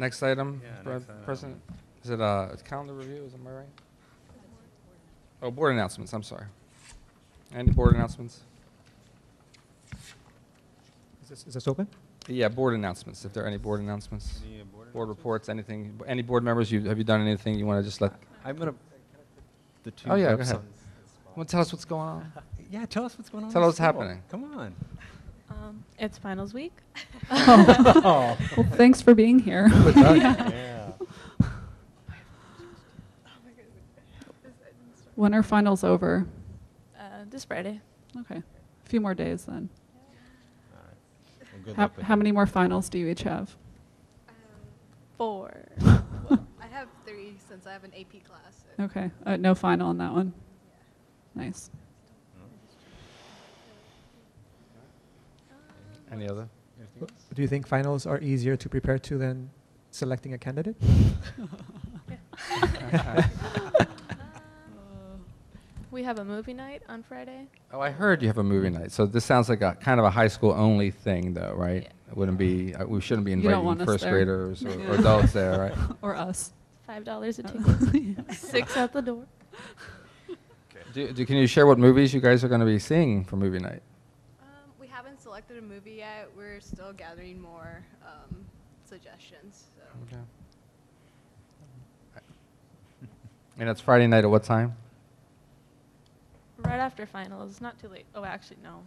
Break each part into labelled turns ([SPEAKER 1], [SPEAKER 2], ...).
[SPEAKER 1] Next item,
[SPEAKER 2] Yeah, next item.
[SPEAKER 1] President. Is it a calendar review? Am I right? Oh, board announcements. I'm sorry. Any board announcements?
[SPEAKER 3] Is this open?
[SPEAKER 1] Yeah, board announcements. If there are any board announcements,
[SPEAKER 2] Any
[SPEAKER 1] board reports, anything. Any board members? Have you done anything you want to just let?
[SPEAKER 2] I'm gonna. The two.
[SPEAKER 1] Oh yeah, go
[SPEAKER 2] websites.
[SPEAKER 1] ahead. Want to tell us what's going on?
[SPEAKER 2] Yeah, tell us what's going on.
[SPEAKER 1] Tell
[SPEAKER 2] in
[SPEAKER 1] us what's
[SPEAKER 2] school.
[SPEAKER 1] happening.
[SPEAKER 2] Come on.
[SPEAKER 4] It's finals week.
[SPEAKER 3] Oh.
[SPEAKER 5] Well, thanks for being here.
[SPEAKER 2] Yeah.
[SPEAKER 5] When are finals over?
[SPEAKER 4] This Friday.
[SPEAKER 5] Okay, a few more days then.
[SPEAKER 2] All right. Well, good
[SPEAKER 5] How,
[SPEAKER 2] luck with
[SPEAKER 5] how
[SPEAKER 2] it.
[SPEAKER 5] many more finals do you each have?
[SPEAKER 4] 4.
[SPEAKER 6] Well, I have 3 since I have an AP class. So.
[SPEAKER 5] Okay, no final on that one. Nice.
[SPEAKER 1] Any other?
[SPEAKER 2] Anything else?
[SPEAKER 3] Do you think finals are easier to prepare to than selecting a candidate?
[SPEAKER 4] We have a movie night on Friday.
[SPEAKER 1] Oh, I heard you have a movie night. So this sounds like a kind of a high school only thing, though, right?
[SPEAKER 4] Yeah.
[SPEAKER 1] It wouldn't be. We shouldn't be
[SPEAKER 5] You don't
[SPEAKER 1] inviting
[SPEAKER 5] want us
[SPEAKER 1] first
[SPEAKER 5] there.
[SPEAKER 1] graders or adults there, right?
[SPEAKER 5] Or us.
[SPEAKER 4] $5 a ticket. 6 at the door.
[SPEAKER 1] Can you share what movies you guys are going to be seeing for movie night?
[SPEAKER 6] We haven't selected a movie yet. We're still gathering more suggestions. So.
[SPEAKER 1] Okay. And it's Friday night at what time?
[SPEAKER 4] Right after finals. Not too late. Oh, actually, no.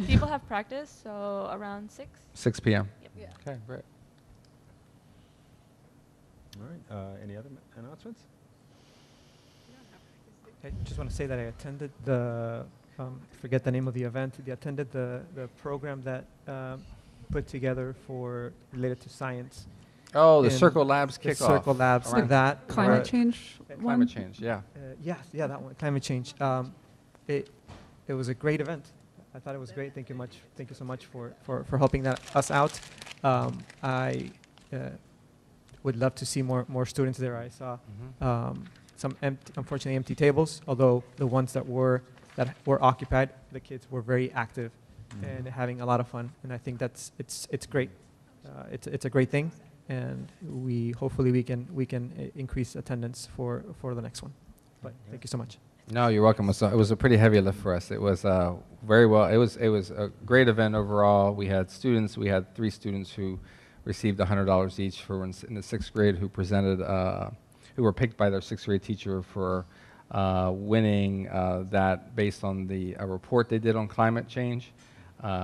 [SPEAKER 4] People have practice, so around 6.
[SPEAKER 1] 6 p.m.
[SPEAKER 4] Yep.
[SPEAKER 6] Yeah.
[SPEAKER 1] Okay, great.
[SPEAKER 2] All right. Any other announcements?
[SPEAKER 3] I just want to say that I attended the, forget the name of the event, I attended the program that put together for, related to science.
[SPEAKER 1] Oh, the
[SPEAKER 3] in
[SPEAKER 1] Circle Labs
[SPEAKER 3] the
[SPEAKER 1] kickoff.
[SPEAKER 3] Circle Labs,
[SPEAKER 1] around
[SPEAKER 3] that.
[SPEAKER 5] Climate change one?
[SPEAKER 1] Climate change, yeah.
[SPEAKER 3] Yes, yeah, that one, climate change. It was a great event. I thought it was great. Thank you so much for helping us out. I would love to see more students there. I saw some unfortunately empty tables, although the ones that were occupied, the kids were very active and having a lot of fun. And I think it's great. It's a great thing, and hopefully we can increase attendance for the next one. But thank you so much.
[SPEAKER 1] No, you're welcome. It was a pretty heavy lift for us. It was very well. It was a great event overall. We had students. We had 3 students who received $100 each for in the 6th grade who presented, who were picked by their 6th grade teacher for winning that based on the report they did on climate change.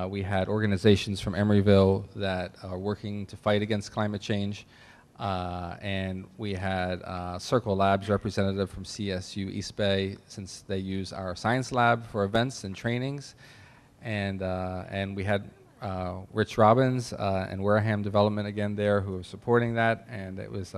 [SPEAKER 1] We had organizations from Emeryville that are working to fight against climate change. And we had Circle Labs representative from CSU East Bay, since they use our science lab for events and trainings. And we had Rich Robbins and Wareham Development again there who were supporting that, and it was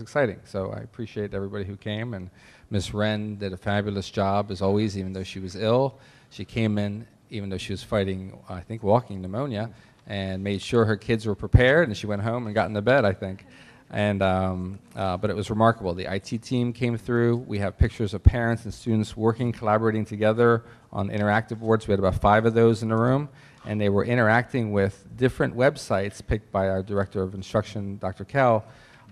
[SPEAKER 1] exciting. So I appreciate everybody who came, and Ms. Wren did a fabulous job as always, even though she was ill. She came in even though she was fighting, I think, walking pneumonia, and made sure her kids were prepared, and she went home and got into bed, I think. And but it was remarkable. The IT team came through. We have pictures of parents and students working, collaborating together on interactive boards. We had about 5 of those in the room, and they were interacting with different websites picked by our director of instruction, Dr. Kell,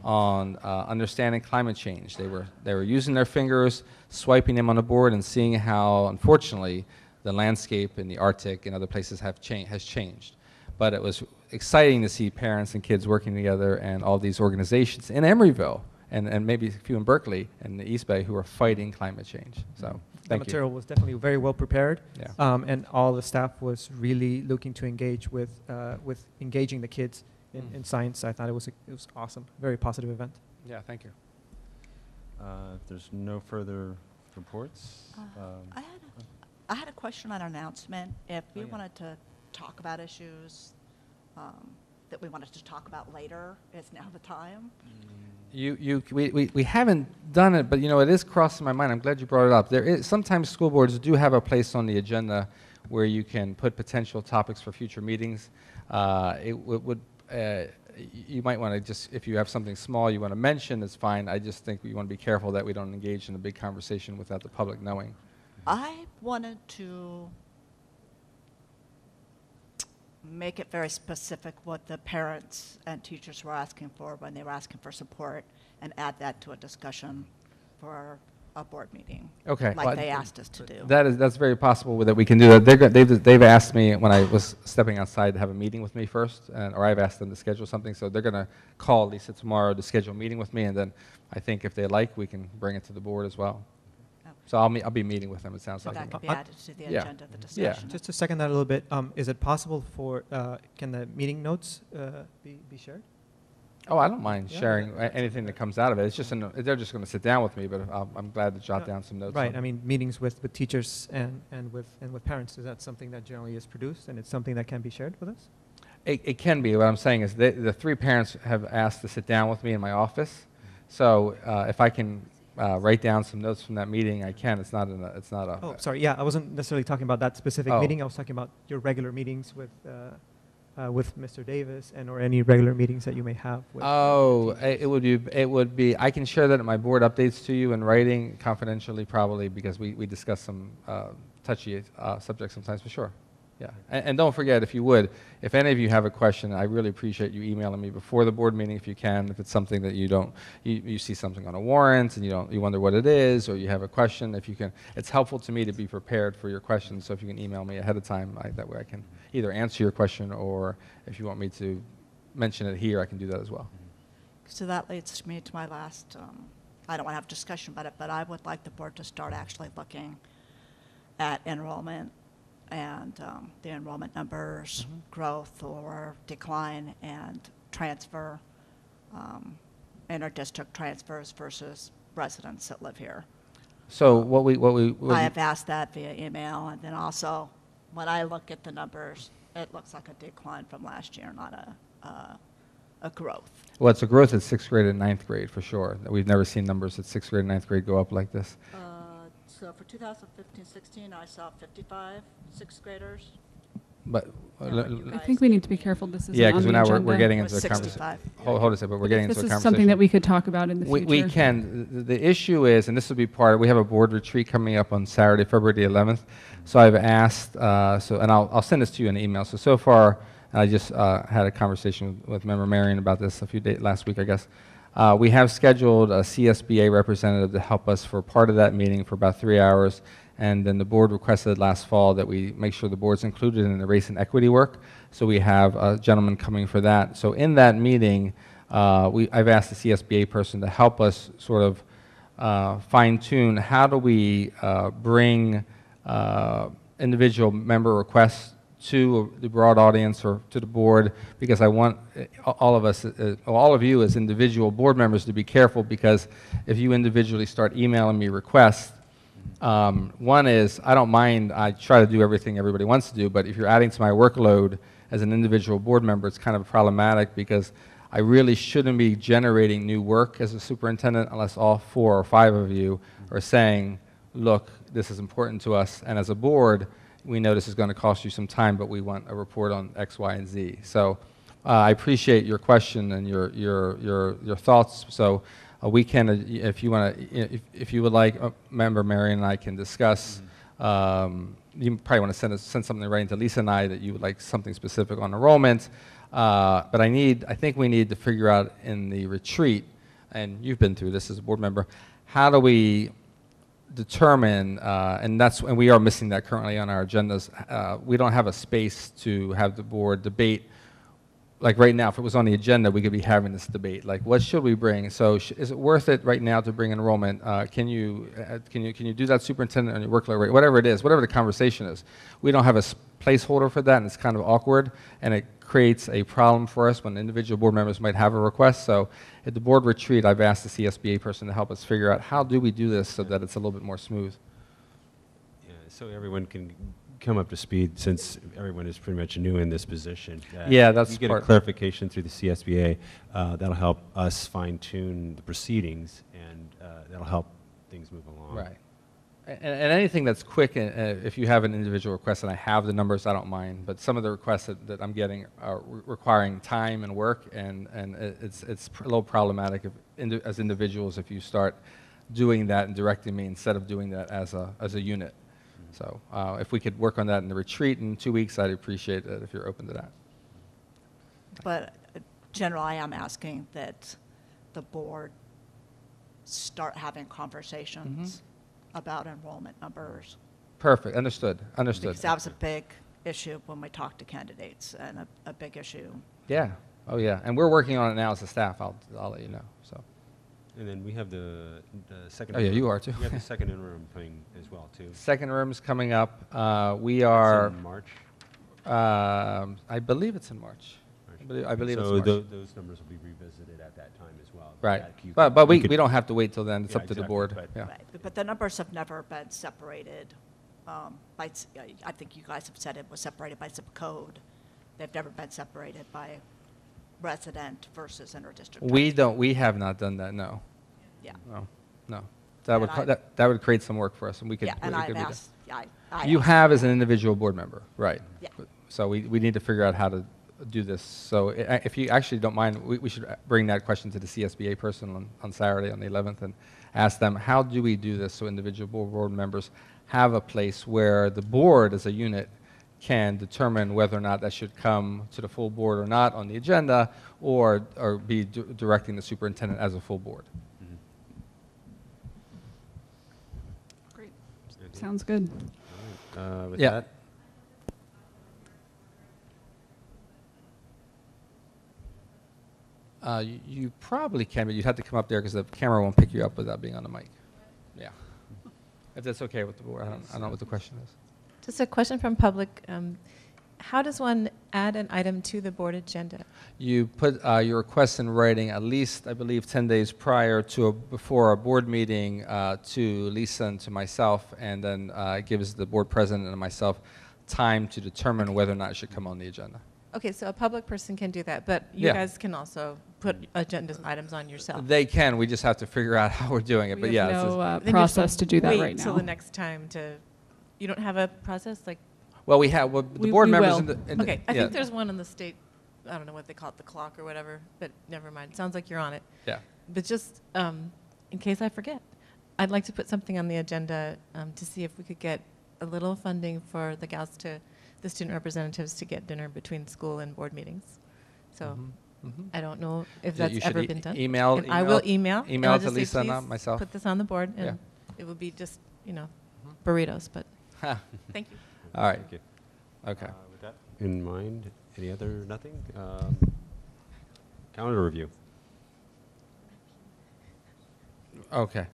[SPEAKER 1] on understanding climate change. They were using their fingers, swiping them on the board, and seeing how, unfortunately, the landscape in the Arctic and other places has changed. But it was exciting to see parents and kids working together, and all these organizations in Emeryville and maybe a few in Berkeley and the East Bay who are fighting climate change. So
[SPEAKER 3] The
[SPEAKER 1] thank you.
[SPEAKER 3] material was definitely very well prepared,
[SPEAKER 1] Yeah.
[SPEAKER 3] and all the staff was really looking to engage with engaging the kids in science. I thought it was awesome, very positive event.
[SPEAKER 1] Yeah, thank you.
[SPEAKER 2] If there's no further reports,
[SPEAKER 7] I had a question on our announcement. If we
[SPEAKER 2] Oh, yeah.
[SPEAKER 7] wanted to talk about issues that we wanted to talk about later, is now the time?
[SPEAKER 1] We haven't done it, but it is crossing my mind. I'm glad you brought it up. There is sometimes school boards do have a place on the agenda where you can put potential topics for future meetings. You might want to just, if you have something small you want to mention, it's fine. I just think we want to be careful that we don't engage in a big conversation without the public knowing.
[SPEAKER 7] I wanted to make it very specific what the parents and teachers were asking for when they were asking for support, and add that to a discussion for a board meeting.
[SPEAKER 1] Okay.
[SPEAKER 7] Like
[SPEAKER 1] Well,
[SPEAKER 7] they asked us to do.
[SPEAKER 1] That's very possible that we can do that. They've asked me when I was stepping outside to have a meeting with me first, or I've asked them to schedule something. So they're going to call Lisa tomorrow to schedule a meeting with me, and then I think if they like, we can bring it to the board as well.
[SPEAKER 7] Oh.
[SPEAKER 1] So I'll be meeting with them. It sounds
[SPEAKER 7] So
[SPEAKER 1] like.
[SPEAKER 7] that could be
[SPEAKER 3] Uh,
[SPEAKER 7] added to the
[SPEAKER 1] yeah.
[SPEAKER 7] agenda of the
[SPEAKER 1] Yeah.
[SPEAKER 7] discussion.
[SPEAKER 3] Just to second that a little bit, is it possible for, can the meeting notes be shared?
[SPEAKER 1] Oh, I don't mind
[SPEAKER 3] Yeah.
[SPEAKER 1] sharing anything that comes out of it. It's just they're just going to sit down with me, but I'm glad to jot
[SPEAKER 3] Yeah.
[SPEAKER 1] down some notes.
[SPEAKER 3] Right,
[SPEAKER 1] on
[SPEAKER 3] I
[SPEAKER 1] it.
[SPEAKER 3] mean, meetings with teachers and with parents, is that something that generally is produced, and it's something that can be shared with us?
[SPEAKER 1] It can be. What I'm saying is the three parents have asked to sit down with me in my office. So if I can write down some notes from that meeting, I can. It's not a.
[SPEAKER 3] Oh, sorry, yeah, I wasn't necessarily talking about that specific
[SPEAKER 1] Oh.
[SPEAKER 3] meeting, I was talking about your regular meetings with Mr. Davis or any regular meetings that you may have with.
[SPEAKER 1] Oh,
[SPEAKER 3] teachers.
[SPEAKER 1] it would be. I can share that in my board updates to you in writing, confidentially, probably, because we discuss some touchy subjects sometimes, for sure. Yeah, and don't forget, if you would, if any of you have a question, I really appreciate you emailing me before the board meeting if you can. If it's something that you see something on a warrant and you wonder what it is, or you have a question, if you can, it's helpful to me to be prepared for your questions. So if you can email me ahead of time, that way I can either answer your question, or if you want me to mention it here, I can do that as well.
[SPEAKER 7] So that leads me to my last, I don't want to have a discussion about it, but I would like the board to start actually looking at enrollment and the enrollment numbers, growth or decline, and transfer, inter-district transfers versus residents that live here.
[SPEAKER 1] So what
[SPEAKER 7] I have asked that via email, and then also, when I look at the numbers, it looks like a decline from last year, not a growth.
[SPEAKER 1] well, it's a growth at 6th grade and 9th grade for sure. We've never seen numbers at 6th grade and 9th grade go up like this.
[SPEAKER 7] So for 2015-16, I saw 55 sixth graders.
[SPEAKER 1] But
[SPEAKER 7] Yeah, but you
[SPEAKER 5] I think we need to be careful. This is
[SPEAKER 1] yeah,
[SPEAKER 5] on
[SPEAKER 1] because
[SPEAKER 5] the
[SPEAKER 1] now
[SPEAKER 5] agenda.
[SPEAKER 1] we're getting
[SPEAKER 7] Or
[SPEAKER 1] into a conversation.
[SPEAKER 7] 65.
[SPEAKER 1] Hold a second, but we're getting into
[SPEAKER 5] This
[SPEAKER 1] a
[SPEAKER 5] is
[SPEAKER 1] conversation.
[SPEAKER 5] something that we could talk about in the future.
[SPEAKER 1] We can. The issue is, and this will be we have a board retreat coming up on Saturday, February 11th. So I've asked, and I'll send this to you in an email. So far, I just had a conversation with Member Marion about this last week, I guess. We have scheduled a CSBA representative to help us for part of that meeting for about 3 hours. And then the board requested last fall that we make sure the board's included in the race and equity work. So we have a gentleman coming for that. So in that meeting, I've asked the CSBA person to help us sort of fine-tune how do we bring individual member requests to the broad audience or to the board, because I want all of us, all of you as individual board members to be careful, because if you individually start emailing me requests, one is, I don't mind, I try to do everything everybody wants to do, but if you're adding to my workload as an individual board member, it's kind of problematic, because I really shouldn't be generating new work as a superintendent unless all 4 or 5 of you are saying, look, this is important to us, and as a board, we know this is going to cost you some time, but we want a report on X, Y, and Z. So I appreciate your question and your thoughts. So we can, if you want to, if you would like, Member Marion and I can discuss. You probably want to send something right to Lisa and I that you would like something specific on enrollment. But I think we need to figure out in the retreat, and you've been through this as a board member, how do we determine, and we are missing that currently on our agendas. We don't have a space to have the board debate. Like right now, if it was on the agenda, we could be having this debate. Like, what should we bring? So, is it worth it right now to bring enrollment? Can you do that, superintendent, on your workload rate? Whatever it is, whatever the conversation is, we don't have a placeholder for that, and it's kind of awkward, and it creates a problem for us when individual board members might have a request. So, at the board retreat, I've asked the CSBA person to help us figure out how do we do this so that it's a little bit more smooth.
[SPEAKER 2] Yeah, so everyone can come up to speed, since everyone is pretty much new in this position.
[SPEAKER 1] Yeah, that's
[SPEAKER 2] you get
[SPEAKER 1] part-
[SPEAKER 2] a clarification through the CSBA. That'll help us fine-tune the proceedings, and that'll help things move along.
[SPEAKER 1] Right. And anything that's quick, if you have an individual request, and I have the numbers, I don't mind. But some of the requests that I'm getting are requiring time and work, and it's a little problematic as individuals if you start doing that and directing me instead of doing that as a unit. So if we could work on that in the retreat in 2 weeks, I'd appreciate it if you're open to that.
[SPEAKER 7] But generally, I am asking that the board start having conversations about enrollment numbers.
[SPEAKER 1] Perfect. Understood. Understood.
[SPEAKER 7] Because that was a big issue when we talked to candidates, and a big issue.
[SPEAKER 1] Yeah. Oh, yeah. And we're working on it now as a staff. I'll let you know. So.
[SPEAKER 2] And then we have the second.
[SPEAKER 1] Oh, yeah,
[SPEAKER 2] interim-
[SPEAKER 1] you are too.
[SPEAKER 2] We have the second interim thing as well, too.
[SPEAKER 1] Second room's coming up. We
[SPEAKER 2] It's
[SPEAKER 1] are.
[SPEAKER 2] in March.
[SPEAKER 1] I believe it's in March. I believe it's
[SPEAKER 2] So
[SPEAKER 1] March.
[SPEAKER 2] those numbers will be revisited at that time as well.
[SPEAKER 1] Right.
[SPEAKER 2] That you
[SPEAKER 1] But
[SPEAKER 2] could-
[SPEAKER 1] we
[SPEAKER 2] you could-
[SPEAKER 1] don't have to wait till then. It's
[SPEAKER 2] Yeah,
[SPEAKER 1] up to the
[SPEAKER 2] exactly,
[SPEAKER 1] board.
[SPEAKER 2] but-
[SPEAKER 1] Yeah.
[SPEAKER 7] Right. But the numbers have never been separated I think you guys have said it was separated by zip code. They've never been separated by resident versus interdistrict.
[SPEAKER 1] We have not done that, no.
[SPEAKER 7] Yeah.
[SPEAKER 1] No. That would,
[SPEAKER 7] And
[SPEAKER 1] that would create some work for us, and we could.
[SPEAKER 7] Yeah, and
[SPEAKER 1] we
[SPEAKER 7] I've
[SPEAKER 1] could be done.
[SPEAKER 7] asked, I
[SPEAKER 1] You
[SPEAKER 7] asked
[SPEAKER 1] have
[SPEAKER 7] for
[SPEAKER 1] as an
[SPEAKER 7] that.
[SPEAKER 1] individual board member, right.
[SPEAKER 7] Yeah.
[SPEAKER 1] So we need to figure out how to do this. So if you actually don't mind, we should bring that question to the CSBA person on Saturday, on the 11th, and ask them, how do we do this so individual board members have a place where the board as a unit can determine whether or not that should come to the full board or not on the agenda, or be directing the superintendent as a full board.
[SPEAKER 5] Great. Sounds good.
[SPEAKER 2] All right. With
[SPEAKER 1] Yeah.
[SPEAKER 2] that,
[SPEAKER 1] You probably can, but you'd have to come up there because the camera won't pick you up without being on the mic. Yeah. If that's okay with the board. I don't know what the question is.
[SPEAKER 8] Just a question from public. How does one add an item to the board agenda?
[SPEAKER 1] You put your request in writing at least, I believe, 10 days prior to before a board meeting to Lisa and to myself, and then it gives the board president and myself time to determine whether or not it should come on the agenda.
[SPEAKER 8] Okay, so a public person can do that, but you
[SPEAKER 1] Yeah.
[SPEAKER 8] guys can also put agenda items on yourself.
[SPEAKER 1] They can. We just have to figure out how we're doing it.
[SPEAKER 5] We
[SPEAKER 1] But
[SPEAKER 5] have
[SPEAKER 1] yeah,
[SPEAKER 5] no
[SPEAKER 8] Then you
[SPEAKER 5] process
[SPEAKER 8] just
[SPEAKER 5] to do that
[SPEAKER 8] wait
[SPEAKER 5] right
[SPEAKER 8] till
[SPEAKER 5] now.
[SPEAKER 8] the next time to. You don't have a process like.
[SPEAKER 1] well, we have the
[SPEAKER 5] We-
[SPEAKER 1] board
[SPEAKER 5] we
[SPEAKER 1] members.
[SPEAKER 5] will.
[SPEAKER 1] In the,
[SPEAKER 8] Okay, I
[SPEAKER 1] yeah,
[SPEAKER 8] think there's one on the state. I don't know what they call it, the clock or whatever. But never mind. Sounds like you're on it.
[SPEAKER 1] Yeah.
[SPEAKER 8] But just in case I forget, I'd like to put something on the agenda to see if we could get a little funding for the gals the student representatives to get dinner between school and board meetings. So I don't know if
[SPEAKER 1] Yeah,
[SPEAKER 8] that's
[SPEAKER 1] you should
[SPEAKER 8] ever been done.
[SPEAKER 1] email-
[SPEAKER 8] And I will email. and
[SPEAKER 1] email
[SPEAKER 8] I'll
[SPEAKER 1] it to
[SPEAKER 8] just say,
[SPEAKER 1] Lisa and
[SPEAKER 8] "Please
[SPEAKER 1] myself."
[SPEAKER 8] Put this on the board, and
[SPEAKER 1] Yeah.
[SPEAKER 8] it will be just burritos. But
[SPEAKER 1] Ha.
[SPEAKER 8] thank you.
[SPEAKER 1] All right.
[SPEAKER 2] thank you.
[SPEAKER 1] Okay.
[SPEAKER 2] With that in mind, any other nothing? Calendar review.
[SPEAKER 1] Okay.